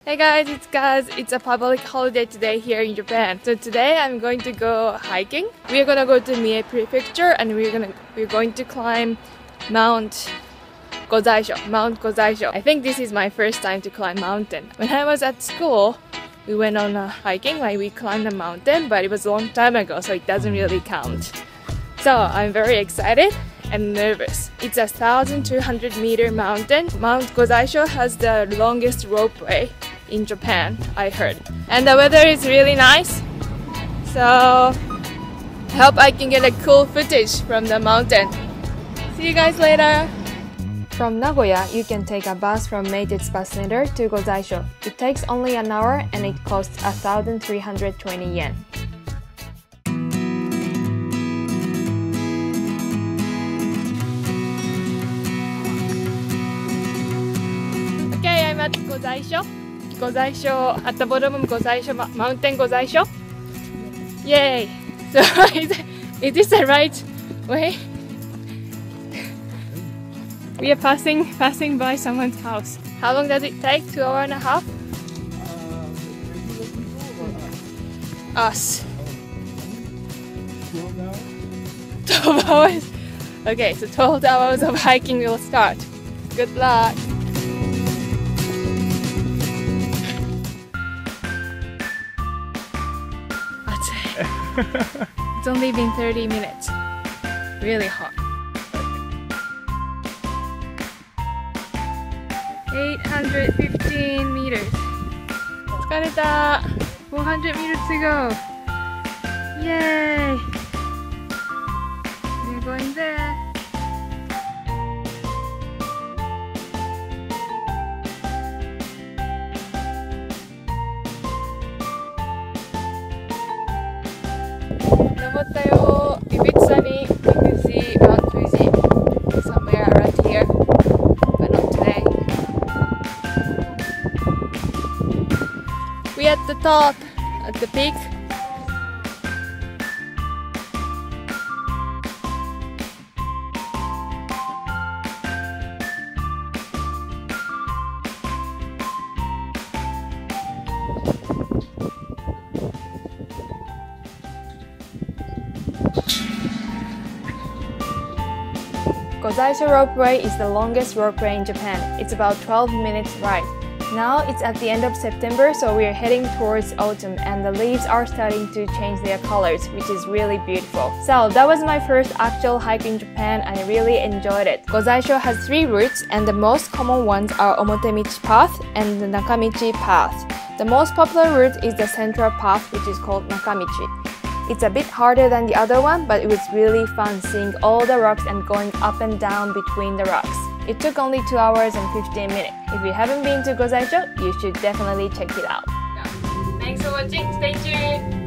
Hey guys, it's Gaz. It's a public holiday today here in Japan. So today I'm going to go hiking. We're gonna go to Mie Prefecture and we're going to climb Mount Gozaisho. I think this is my first time to climb mountain. When I was at school, we went on a hiking, like we climbed a mountain, but it was a long time ago, so it doesn't really count. So I'm very excited and nervous. It's a 1,200-meter mountain. Mount Gozaisho has the longest ropeway in Japan, I heard. And the weather is really nice, so I hope I can get a cool footage from the mountain. See you guys later! From Nagoya, you can take a bus from Meitei Bus Center to Gozaisho. It takes only an hour and it costs 1,320 yen. Okay, I'm at Gozaisho, at the bottom of Gozaisho, Mountain Gozaisho. Yay! So, is this the right way? We are passing by someone's house. How long does it take? 2 hours and a half? Us. 12 hours? Okay, so 12 hours of hiking will start. Good luck! It's only been 30 minutes. Really hot. 815 meters. 疲れた. 400 meters to go. Yay! We're going there. Nagoya, Ibitsa-ni, you can see Mount Fuji somewhere around here, but not today. We at the top, at the peak. Gozaisho ropeway is the longest ropeway in Japan. It's about 12 minutes ride. Now it's at the end of September, so we are heading towards autumn and the leaves are starting to change their colors, which is really beautiful. So that was my first actual hike in Japan and I really enjoyed it. Gozaisho has 3 routes and the most common ones are Omotemichi path and the Nakamichi path. The most popular route is the central path, which is called Nakamichi. It's a bit harder than the other one, but it was really fun seeing all the rocks and going up and down between the rocks. It took only 2 hours and 15 minutes. If you haven't been to Gozaisho, you should definitely check it out. Thanks for watching. Stay tuned.